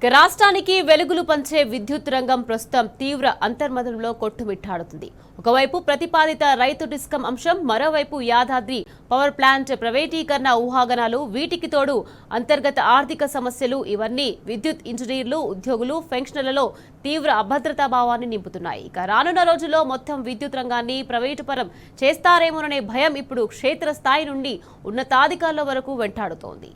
రాష్ట్రానికి వెలుగులు పంచే విద్యుత్ రంగం ప్రస్తుతం తీవ్ర అంతర్మథనంలో కొట్టుమిట్టాడుతుంది. ఒకవైపు ప్రతిపాదిత రైతు డిస్కమ్ అంశం, మరోవైపు యాదాద్రి పవర్ ప్లాంట్ ప్రైవేటీకరణ ఊహాగానాలు, వీటికి తోడు అంతర్గత ఆర్థిక సమస్యలు ఇవన్నీ విద్యుత్ ఇంజనీర్లు, ఉద్యోగులు, పెన్షనర్లలో తీవ్ర అభద్రతా భావాన్ని నింపుతున్నాయి. ఇక రానున్న రోజుల్లో మొత్తం విద్యుత్ రంగాన్ని ప్రైవేటు పరం చేస్తారేమోననే భయం ఇప్పుడు క్షేత్రస్థాయి నుండి ఉన్నతాధికారుల వరకు వెంటాడుతోంది.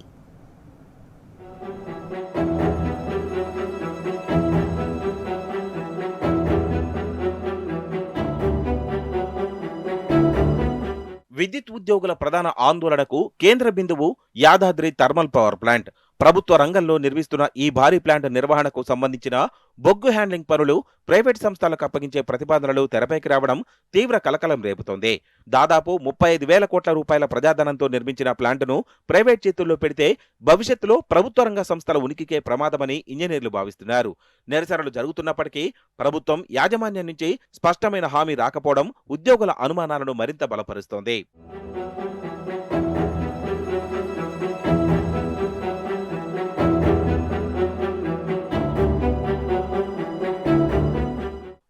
విద్యుత్ ఉద్యోగుల ప్రధాన ఆందోళనకు కేంద్ర బిందువు యాదాద్రి థర్మల్ పవర్ ప్లాంట్. ప్రభుత్వ రంగంలో నిర్మిస్తున్న ఈ భారీ ప్లాంట్ నిర్వహణకు సంబంధించిన బొగ్గు హ్యాండ్లింగ్ పనులు ప్రైవేట్ సంస్థలకు అప్పగించే ప్రతిపాదనలు తెరపైకి రావడం తీవ్ర కలకలం రేపుతోంది. దాదాపు 35,000 కోట్ల రూపాయల ప్రజాధనంతో నిర్మించిన ప్లాంటును ప్రైవేట్ చేతుల్లో పెడితే భవిష్యత్తులో ప్రభుత్వ రంగ సంస్థల ఉనికికే ప్రమాదమని ఇంజనీర్లు భావిస్తున్నారు. నిరసనలు జరుగుతున్నప్పటికీ ప్రభుత్వం యాజమాన్యం నుంచి స్పష్టమైన హామీ రాకపోవడం ఉద్యోగుల అనుమానాలను మరింత బలపరుస్తోంది.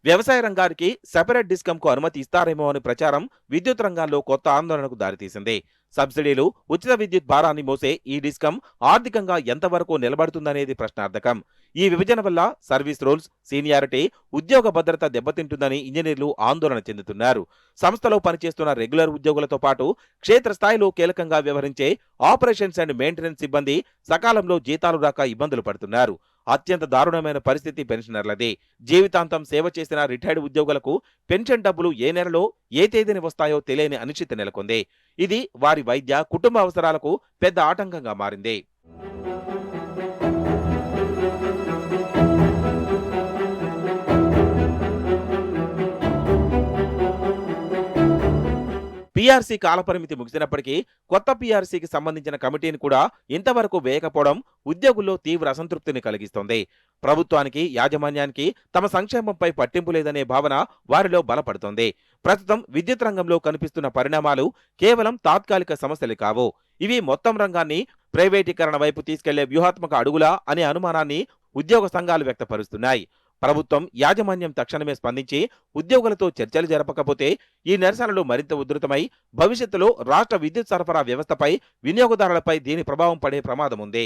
వ్యవసాయ రంగానికి సెపరేట్ డిస్కమ్కు అనుమతి ఇస్తారేమో అని ప్రచారం విద్యుత్ రంగాల్లో కొత్త ఆందోళనకు దారితీసింది. సబ్సిడీలు, ఉచిత విద్యుత్ భారాన్ని మోసే ఈ డిస్కమ్ ఆర్థికంగా ఎంతవరకు నిలబడుతుందనేది ప్రశ్నార్థకం. ఈ విభజన వల్ల సర్వీస్ రూల్స్, సీనియారిటీ, ఉద్యోగ భద్రత దెబ్బతింటుందని ఇంజనీర్లు ఆందోళన చెందుతున్నారు. సంస్థలో పనిచేస్తున్న రెగ్యులర్ ఉద్యోగులతో పాటు క్షేత్రస్థాయిలో కీలకంగా వ్యవహరించే ఆపరేషన్స్ అండ్ మెయింటెనెన్స్ సిబ్బంది సకాలంలో జీతాలు రాక ఇబ్బందులు పడుతున్నారు. అత్యంత దారుణమైన పరిస్థితి పెన్షనర్లదే. జీవితాంతం సేవ చేసిన రిటైర్డ్ ఉద్యోగులకు పెన్షన్ డబ్బులు ఏ నెలలో ఏ తేదీని వస్తాయో తెలియని అనిశ్చితి నెలకొంది. ఇది వారి వైద్య, కుటుంబ అవసరాలకు పెద్ద ఆటంకంగా మారింది. పీఆర్సీ కాలపరిమితి ముగిసినప్పటికీ కొత్త పీఆర్సీకి సంబంధించిన కమిటీని కూడా ఇంతవరకు వేయకపోవడం ఉద్యోగుల్లో తీవ్ర అసంతృప్తిని కలిగిస్తోంది. ప్రభుత్వానికి, యాజమాన్యానికి తమ సంక్షేమంపై పట్టింపు లేదనే భావన వారిలో బలపడుతోంది. ప్రస్తుతం విద్యుత్ రంగంలో కనిపిస్తున్న పరిణామాలు కేవలం తాత్కాలిక సమస్యలు కావు. ఇవి మొత్తం రంగాన్ని ప్రైవేటీకరణ వైపు తీసుకెళ్లే వ్యూహాత్మక అడుగులా అనే అనుమానాన్ని ఉద్యోగ సంఘాలు వ్యక్తపరుస్తున్నాయి. ప్రభుత్వం, యాజమాన్యం తక్షణమే స్పందించి ఉద్యోగులతో చర్చలు జరపకపోతే ఈ నిరసనలు మరింత ఉధృతమై భవిష్యత్తులో రాష్ట్ర విద్యుత్ సరఫరా వ్యవస్థపై, వినియోగదారులపై దీని ప్రభావం పడే ప్రమాదం ఉంది.